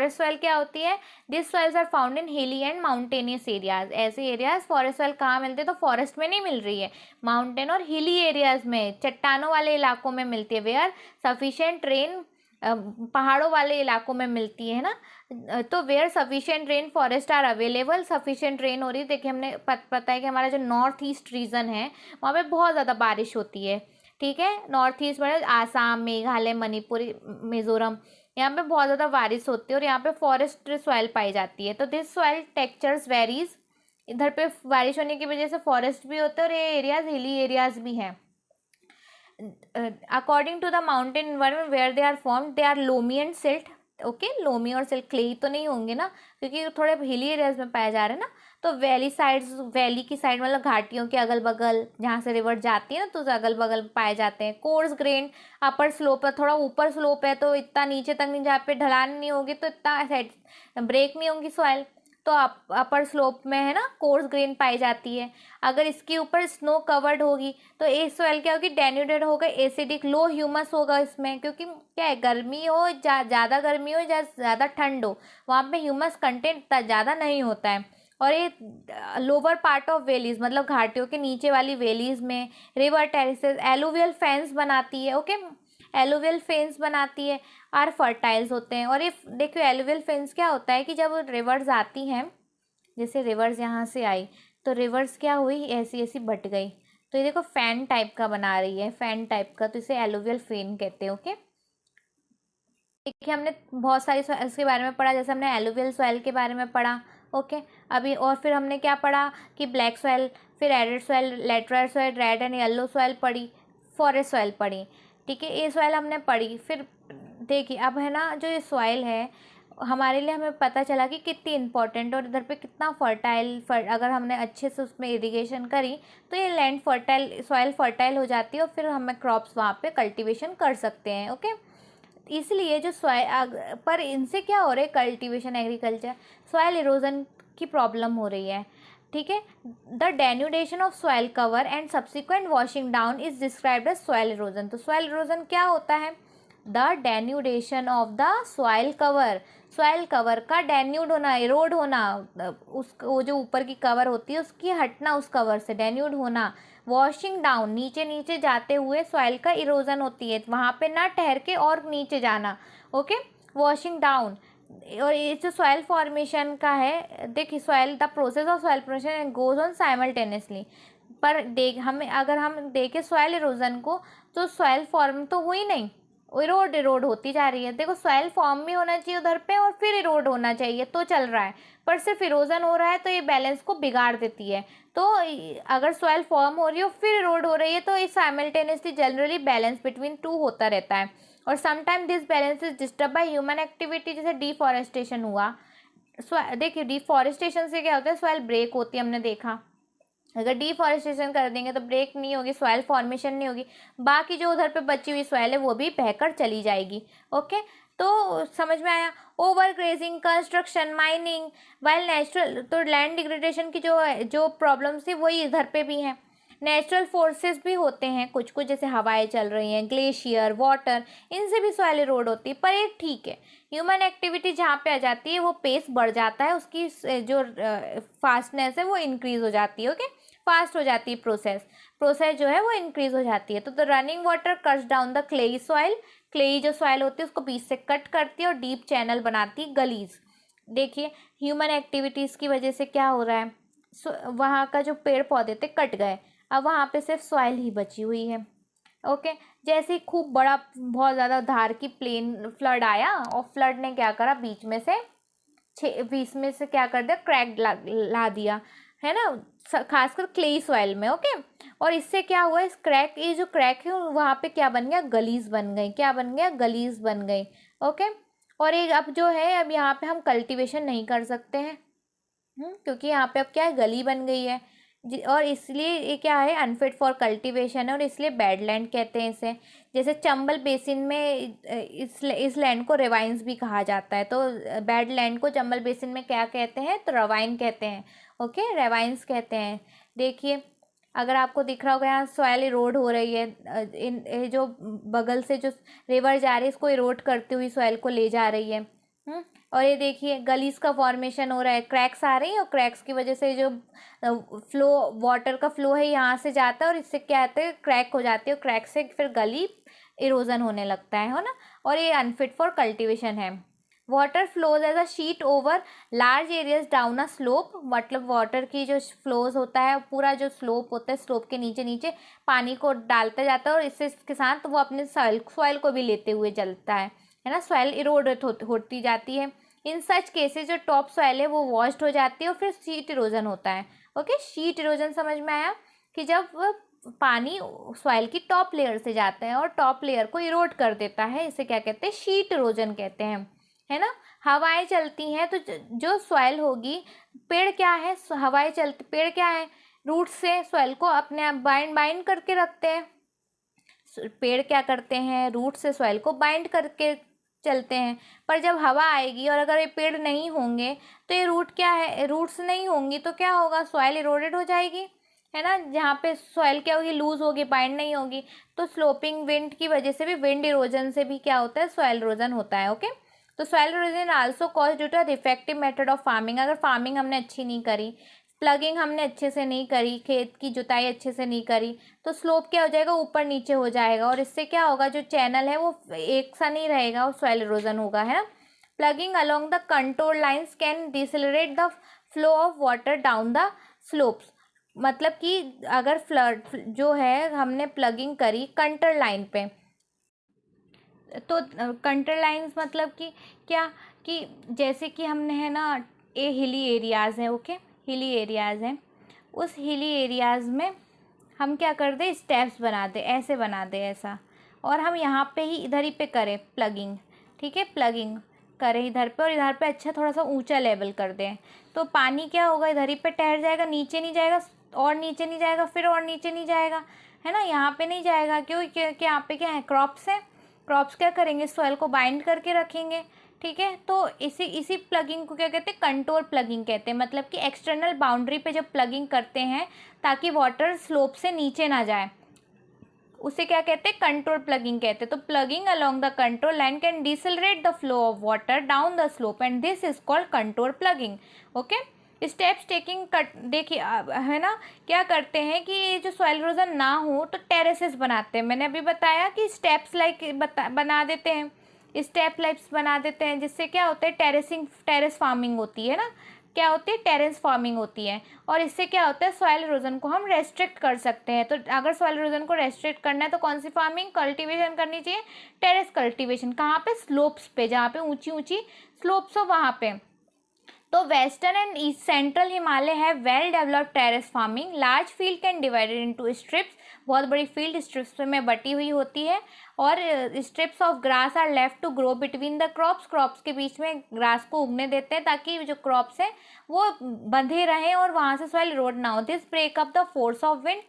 सॉइल क्या होती है, this soils are found in hilly and mountainous areas. ऐसे एरियाज फॉरेस्ट सॉइल कहाँ मिलते हैं, तो फॉरेस्ट में नहीं मिल रही है, माउंटेन और हिली एरियाज में, चट्टानों वाले इलाकों में मिलती है। वेयर सफिशिएंट रेन, पहाड़ों वाले इलाकों में मिलती है ना। तो where sufficient rain forest are available, sufficient rain हो रही है। देखिए, हमने पता है कि हमारा जो नॉर्थ ईस्ट रीजन है वहाँ पे बहुत ज़्यादा बारिश होती है, ठीक है। नॉर्थ ईस्ट में आसाम, मेघालय, मणिपुर, मिजोरम, यहाँ पे बहुत ज़्यादा बारिश होती है और यहाँ पे फॉरेस्ट सॉइल पाई जाती है। तो दिस सॉइल टेक्सचर्स वेरीज, इधर पे बारिश होने की वजह से फॉरेस्ट भी होते हैं और ये एरियाज हिली एरियाज भी हैं। According to the mountain environment where they are formed, they are loamy and silt. Okay, loamy और सिल्ट, क्ले तो नहीं होंगे ना क्योंकि थोड़े हिली एरियाज में पाए जा रहे हैं ना। तो वैली की साइड, मतलब घाटियों के अगल बगल जहाँ से रिवर जाती है ना, तो अगल बगल पाए जाते हैं। कोर्स ग्रेन, अपर स्लोप है, थोड़ा ऊपर स्लोप है तो इतना नीचे तक नहीं, जहाँ पे ढलान नहीं होगी तो इतना ब्रेक नहीं होंगी सॉइल, तो अपर स्लोप में है ना कोर्स ग्रेन पाई जाती है। अगर इसके ऊपर स्नो कवर्ड होगी तो ये सॉइल क्या होगी, डेन्यूडेड होगा, एसिडिक, लो ह्यूमस होगा इसमें, क्योंकि क्या है, गर्मी हो, ज़्यादा गर्मी हो या ज़्यादा ठंड हो, वहाँ पे ह्यूमस कंटेंट ज़्यादा नहीं होता है। और ये लोअर पार्ट ऑफ वैलीज, मतलब घाटियों के नीचे वाली वैलीज में रिवर टेरेसेस, एलुवियल फैंस बनाती है। ओके, एलुवियल फेन्स बनाती है, आर फर्टाइल्स होते हैं। और ये देखिए एलुवियल फेन्स क्या होता है कि जब रिवर्स आती हैं, जैसे रिवर्स यहाँ से आई तो रिवर्स क्या हुई, ऐसी ऐसी बट गई, तो ये देखो फैन टाइप का बना रही है, फैन टाइप का, तो इसे एलुवियल फेन कहते हैं। ओके, देखिए हमने बहुत सारी इसके बारे में पढ़ा, जैसे हमने एलुवियल सॉइल के बारे में पढ़ा। ओके, अभी और फिर हमने क्या पढ़ा कि ब्लैक सॉइल, फिर arid soil, laterite soil, red and yellow soil पढ़ी, फॉरेस्ट सॉइल पढ़ी। ठीक है, ये सॉइल हमने पढ़ी। फिर देखिए अब है ना, जो ये सॉइल है हमारे लिए, हमें पता चला कि कितनी इंपॉर्टेंट और इधर पे कितना फर्टाइल, अगर हमने अच्छे से उसमें इरिगेशन करी तो ये लैंड फर्टाइल, सॉइल फर्टाइल हो जाती है और फिर हमें क्रॉप्स वहाँ पे कल्टीवेशन कर सकते हैं। ओके, इसलिए जो सॉइल, पर इनसे क्या हो रहा है, कल्टीवेशन एग्रीकल्चर, सॉइल इरोजन की प्रॉब्लम हो रही है। ठीक है, the denudation of soil cover and subsequent washing down is described as soil erosion. तो सॉइल इरोजन क्या होता है, the denudation of the soil cover, soil cover का डेन्यूड होना, इरोड होना, उस वो जो ऊपर की कवर होती है उसकी हटना, उस कवर से डेन्यूड होना, वॉशिंग डाउन, नीचे नीचे जाते हुए सॉइल का इरोजन होती है, वहाँ पे ना ठहर के और नीचे जाना। Okay, washing down. और ये जो सॉइल फॉर्मेशन का है, देखिए soil, the process of soil formation goes on simultaneously. पर हमें अगर हम देखें सॉइल इरोजन को, तो सॉइल फॉर्म तो हुई नहीं, इरोड होती जा रही है। देखो सॉइल फॉर्म भी होना चाहिए उधर पे और फिर इरोड होना चाहिए, तो चल रहा है, पर सिर्फ इरोजन हो रहा है तो ये बैलेंस को बिगाड़ देती है। तो अगर सॉइल फॉर्म हो रही है और फिर इरोड हो रही है तो इस simultaneously generally balance between two होता रहता है। और sometime this balance is disturb by human activity, जैसे डिफॉरेस्टेशन हुआ। देखिए डिफॉरेस्टेशन से क्या होता है, सॉइल ब्रेक होती है, हमने देखा। अगर डिफॉरेस्टेशन कर देंगे तो ब्रेक नहीं होगी, सॉइल फॉर्मेशन नहीं होगी, बाकी जो उधर पे बची हुई सॉइल है वो भी बहकर चली जाएगी। ओके, तो समझ में आया। Over grazing, construction, mining, while natural, तो लैंड डिग्रेडेशन की जो प्रॉब्लम्स थी वही इधर पे भी हैं। नेचुरल फोर्सेस भी होते हैं कुछ कुछ, जैसे हवाएं चल रही हैं, ग्लेशियर, वाटर, इनसे भी सॉइल इरोड होती है। पर एक ठीक है, ह्यूमन एक्टिविटी जहाँ पे आ जाती है वो पेस बढ़ जाता है, उसकी जो फास्टनेस है वो इंक्रीज हो जाती है। ओके, फास्ट हो जाती है, प्रोसेस जो है वो इंक्रीज हो जाती है। तो the running water cuts down the clayey soil, clayey जो सॉइल होती है उसको बीच से कट करती है और डीप चैनल बनाती है, गलीज। देखिए ह्यूमन एक्टिविटीज़ की वजह से क्या हो रहा है, वहाँ का जो पेड़ पौधे थे कट गए, अब वहाँ पे सिर्फ सॉइल ही बची हुई है। ओके, जैसे ही खूब बड़ा, बहुत ज़्यादा धार की प्लेन फ्लड आया और फ्लड ने क्या करा, बीच में से क्या कर दिया, क्रैक ला दिया, है ना, खासकर क्ले सॉइल में। ओके, और इससे क्या हुआ, इस क्रैक, ये जो क्रैक है वहाँ पे क्या बन गया, गलीज बन गई, क्या बन गया, गलीज बन गई। ओके, और एक अब जो है, अब यहाँ पे हम कल्टीवेशन नहीं कर सकते हैं, क्योंकि यहाँ पे अब क्या है, गली बन गई है और इसलिए ये क्या है, अनफिट फॉर कल्टीवेशन है, और इसलिए बैडलैंड कहते हैं इसे। जैसे चंबल बेसिन में इस लैंड को रेवाइंस भी कहा जाता है, तो बैडलैंड को चंबल बेसिन में क्या कहते हैं, तो रवाइन कहते हैं। ओके, रेवाइंस कहते हैं। देखिए अगर आपको दिख रहा होगा, यहाँ सॉइल इरोड हो रही है, इन जो बगल से जो रिवर जा रही है इसको इरोड करती हुई सॉइल को ले जा रही है। और ये देखिए गलीज का फॉर्मेशन हो रहा है, क्रैक्स आ रही है, और क्रैक्स की वजह से जो फ्लो, वाटर का फ्लो है यहाँ से जाता है और इससे क्या होता है, क्रैक हो जाती है, और क्रैक से फिर गली इरोजन होने लगता है ना, और ये अनफिट फॉर कल्टीवेशन है। Water flows as a sheet over large areas down a slope, मतलब वाटर की जो फ्लोज होता है, पूरा जो स्लोप होता है, स्लोप के नीचे नीचे पानी को डालता जाता है, और इसके साथ वो अपने सॉइल को भी लेते हुए चलता है ना, सॉइल इरोड होती जाती है। इन सच केसेस जो टॉप सॉइल है वो वॉश्ड हो जाती है और फिर शीट इरोजन होता है। ओके, शीट इरोजन समझ में आया, कि जब पानी सॉइल की टॉप लेयर से जाता है और टॉप लेयर को इरोड कर देता है, इसे क्या कहते हैं, शीट इरोजन कहते हैं, है ना। हवाएं चलती हैं तो जो सॉइल होगी, पेड़ क्या है, हवाएं चलती, पेड़ क्या है, रूट से सॉइल को अपने आप बाइंड करके रखते हैं। पेड़ क्या करते हैं, रूट से सॉइल को बाइंड करके चलते हैं। पर जब हवा आएगी और अगर ये पेड़ नहीं होंगे तो ये रूट क्या है, रूट्स नहीं होंगी तो क्या होगा, सॉइल इरोडेड हो जाएगी, है ना। जहाँ पे सॉइल क्या होगी, लूज होगी, बाइंड नहीं होगी। तो स्लोपिंग विंड की वजह से भी, विंड इरोजन से भी क्या होता है, सॉइल इरोजन होता है। ओके, तो soil erosion also cause due to defective method of farming, अगर फार्मिंग हमने अच्छी नहीं करी, प्लगिंग हमने अच्छे से नहीं करी, खेत की जुताई अच्छे से नहीं करी, तो स्लोप क्या हो जाएगा, ऊपर नीचे हो जाएगा, और इससे क्या होगा, जो चैनल है वो एक सा नहीं रहेगा और सॉइल इरोजन होगा, है ना। Plugging along the control lines can decelerate the flow of water down the slopes. मतलब कि अगर फ्लड जो है हमने प्लगिंग करी कंट्रोल लाइन पे, तो कंट्रोल लाइन्स मतलब कि क्या, कि जैसे कि हमने है ना, ये हिली एरियाज़ हैं, ओके, हिली एरियाज़ हैं, उस हिली एरियाज़ में हम क्या कर दे, स्टेप्स बना दे, ऐसे बना दे ऐसा, और हम यहाँ पे ही इधर ही पे करें प्लगिंग, ठीक है, प्लगिंग करें इधर पे, और इधर पे अच्छा थोड़ा सा ऊंचा लेवल कर दें, तो पानी क्या होगा, इधर ही पे ठहर जाएगा, नीचे नहीं जाएगा, और नीचे नहीं जाएगा, फिर और नीचे नहीं जाएगा, है ना, यहाँ पे नहीं जाएगा। क्यों, क्या यहाँ पे क्या है, क्रॉप्स है, क्रॉप्स क्या करेंगे, सॉइल को बाइंड करके रखेंगे, ठीक है। तो इसी प्लगिंग को क्या कहते हैं, कंट्रोल प्लगिंग कहते हैं। मतलब कि एक्सटर्नल बाउंड्री पे जब प्लगिंग करते हैं ताकि वाटर स्लोप से नीचे ना जाए, उसे क्या कहते हैं, कंट्रोल प्लगिंग कहते हैं। तो plugging along the control line can decelerate the flow of water down the slope and this is called control plugging, okay. Steps taking देखिए है ना, क्या करते हैं कि ये जो सॉइल इरोजन ना हो तो टेरेसेस बनाते हैं। मैंने अभी बताया कि स्टेप्स बना देते हैं, स्टेप लाइक्स बना देते हैं, जिससे क्या होता है, टेरेस फार्मिंग होती है ना, क्या होती है, टेरेस फार्मिंग होती है, और इससे क्या होता है, सॉइल इरोजन को हम रेस्ट्रिक्ट कर सकते हैं। तो अगर सॉइल इरोजन को रेस्ट्रिक्ट करना है तो कौन सी फार्मिंग, कल्टीवेशन करनी चाहिए, टेरेस कल्टीवेशन। कहाँ पे, स्लोप्स पे, जहाँ पे ऊंची ऊंची स्लोप्स हो वहाँ पे। तो western and east central Himalaya है well developed terrace farming. Large field can divided into strips, बहुत बड़ी फील्ड स्ट्रिप्स में बटी हुई होती है, और strips of grass are left to grow between the crops, crops के बीच में ग्रास को उगने देते हैं ताकि जो क्रॉप्स हैं वो बंधे रहें और वहाँ से सॉइल इरोड ना हो। This break up the force of wind,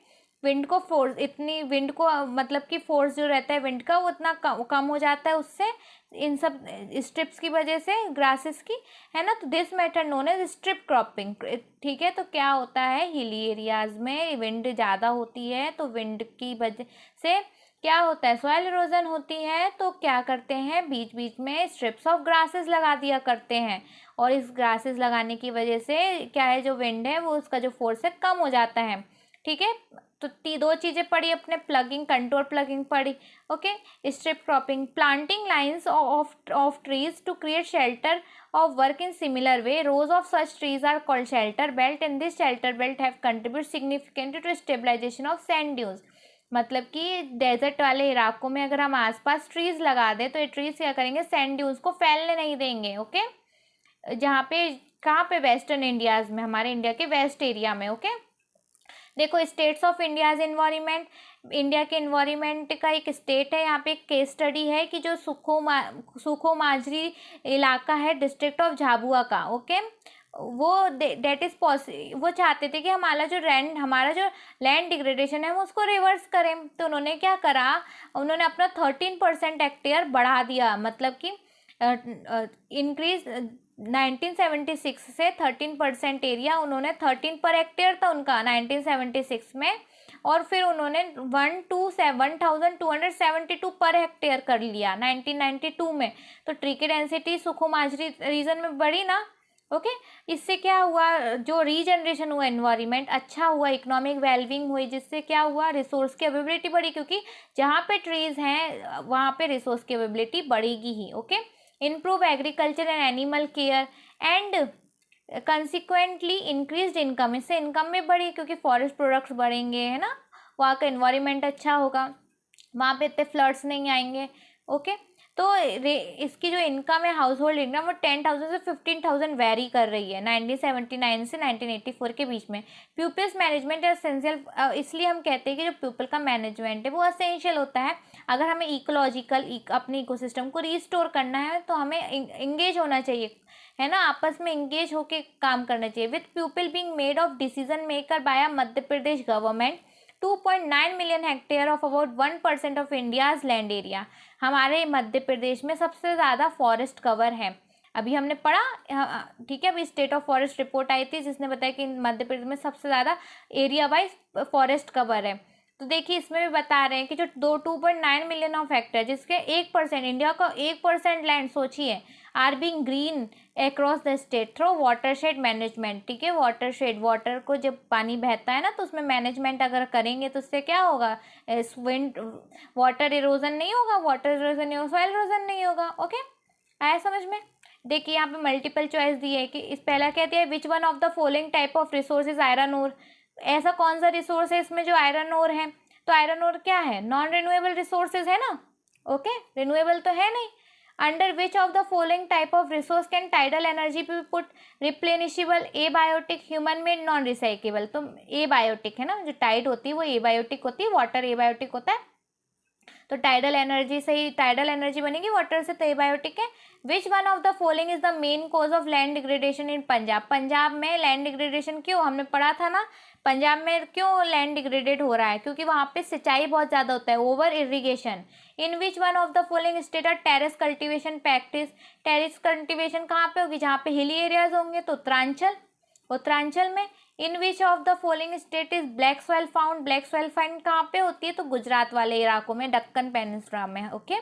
wind को फोर्स, इतनी विंड को मतलब कि फोर्स जो रहता है विंड का वो इतना कम हो जाता है उससे, इन सब स्ट्रिप्स की वजह से, ग्रासेस की, है ना। तो this method known as strip cropping, ठीक है। तो क्या होता है, हिली एरियाज में विंड ज़्यादा होती है, तो विंड की वजह से क्या होता है, सॉइल इरोजन होती है, तो क्या करते हैं, बीच बीच में स्ट्रिप्स ऑफ ग्रासेस लगा दिया करते हैं, और इस ग्रासेस लगाने की वजह से क्या है, जो विंड है वो उसका जो फोर्स है कम हो जाता है, ठीक है। तो दो चीज़ें पढ़ी अपने, प्लगिंग, कंट्रोल प्लगिंग पढ़ी, okay. Strip cropping, planting lines of trees to create shelter of work in similar way, rows of such trees are called shelter belt and this shelter belt have contribute significantly to stabilization of sand dunes. मतलब कि desert वाले इलाकों में अगर हम आसपास trees लगा दें तो ये ट्रीज क्या करेंगे, सैंड ड्यून्स को फैलने नहीं देंगे, ओके। जहाँ पे, कहाँ पे, वेस्टर्न इंडियाज में, हमारे इंडिया के वेस्ट एरिया में, ओके। देखो states of India's environment, India के एनवायरनमेंट का एक स्टेट है, यहाँ पे एक केस स्टडी है कि जो सुखो माजरी इलाका है डिस्ट्रिक्ट ऑफ झाबुआ का, ओके, वो डेट इज वो चाहते थे कि हमारा जो लैंड डिग्रेडेशन है वो उसको रिवर्स करें। तो उन्होंने क्या करा, उन्होंने अपना 13% हेक्टेयर बढ़ा दिया, मतलब कि इंक्रीज 1976 से 13% एरिया, उन्होंने 13 पर हेक्टेयर था उनका 1976 में, और फिर उन्होंने 1272 पर हेक्टेयर कर लिया 1992 में। तो ट्री की डेंसिटी सुखो माजरी रीजन में बढ़ी ना, ओके। इससे क्या हुआ, जो रीजनरेशन हुआ, एनवायरनमेंट अच्छा हुआ, इकोनॉमिक वेलबिंग हुई, जिससे क्या हुआ, रिसोर्स की अवेलेबिलिटी बढ़ी, क्योंकि जहाँ पे ट्रीज हैं वहाँ पे रिसोर्स की अवेलेबिलिटी बढ़ेगी ही, okay. Improve agriculture and animal care and consequently increased income, इससे इनकम में बढ़ी क्योंकि फॉरेस्ट प्रोडक्ट्स बढ़ेंगे, है ना, वहाँ का एनवायरनमेंट अच्छा होगा, वहाँ पे इतने फ्लड्स नहीं आएंगे, ओके। तो इसकी जो इनकम है, हाउस होल्ड इनकम, वो 10,000 से 15,000 वेरी कर रही है 1979 से 1984 के बीच में। प्यूपिल्स मैनेजमेंट एसेंशियल, इसलिए हम कहते हैं कि जो प्यूपल का मैनेजमेंट है वो एसेंशियल होता है। अगर हमें इकोलॉजिकल अपने इकोसिस्टम को रिस्टोर करना है तो हमें इंगेज होना चाहिए, है ना, आपस में इंगेज होके काम करना चाहिए। With pupil being made of decision maker by Madhya Pradesh government, 2.9 million hectare of about 1% of India's land area. हमारे मध्य प्रदेश में सबसे ज़्यादा फॉरेस्ट कवर है, अभी हमने पढ़ा, ठीक है। अभी स्टेट ऑफ फॉरेस्ट रिपोर्ट आई थी जिसने बताया कि मध्य प्रदेश में सबसे ज़्यादा एरिया वाइज फॉरेस्ट कवर है। तो देखिए इसमें भी बता रहे हैं कि जो 2.9 मिलियन ऑफ हेक्टेयर, जिसके 1%, इंडिया का 1% लैंड, सोचिए are being green across the state through watershed management. ठीक है, वाटरशेड, वाटर को जब पानी बहता है ना तो उसमें मैनेजमेंट अगर करेंगे तो उससे क्या होगा, विंड वाटर इरोजन नहीं होगा, वाटर इरोजन नहीं होगा, सॉइल इरोजन नहीं होगा। ओके, आया समझ में। देखिए यहाँ पे मल्टीपल चॉइस दी है कि इस पहला कहती है which one of the following type of resource iron ore. ऐसा कौन सा रिसोर्स है इसमें जो आयरन ओर है, तो आयरन ओर क्या है, नॉन रिन्यूएबल रिसोर्सेज है ना। ओके, रिन्यूएबल तो है नहीं। Under which of the following type of resource can tidal energy be put replenishable, abiotic, human made, non recyclable. तो एबायोटिक है ना, जो टाइड होती है वो एबायोटिक होती है, वाटर एबायोटिक होता है, तो टाइडल एनर्जी से ही टाइडल एनर्जी बनेगी वाटर से, तो एबायोटिक है। Which one of the following is the main cause of land degradation इन पंजाब। पंजाब में लैंड डिग्रेडेशन क्यों, हमने पढ़ा था ना, पंजाब में क्यों लैंड डिग्रेडेड हो रहा है, क्योंकि वहाँ पे सिंचाई बहुत ज़्यादा होता है, over irrigation. In which one of the following state are terrace cultivation practice. Terrace cultivation कहाँ पे होगी, जहाँ पे हिली एरियाज होंगे, तो उत्तरांचल, उत्तरांचल में। In which of the following state is black soil found. Black soil found कहाँ पे होती है, तो गुजरात वाले इलाकों में, दक्कन पेनिनसुला में। ओके,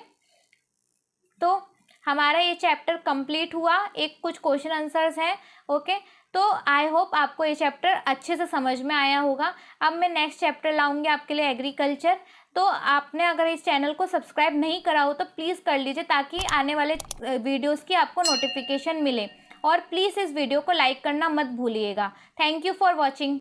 तो हमारा ये चैप्टर कंप्लीट हुआ, एक कुछ क्वेश्चन आंसर्स हैं। ओके, तो आई होप आपको ये चैप्टर अच्छे से समझ में आया होगा। अब मैं नेक्स्ट चैप्टर लाऊंगी आपके लिए एग्रीकल्चर। तो आपने अगर इस चैनल को सब्सक्राइब नहीं करा हो तो प्लीज़ कर लीजिए, ताकि आने वाले वीडियोस की आपको नोटिफिकेशन मिले। और प्लीज़ इस वीडियो को लाइक करना मत भूलिएगा। Thank you for watching.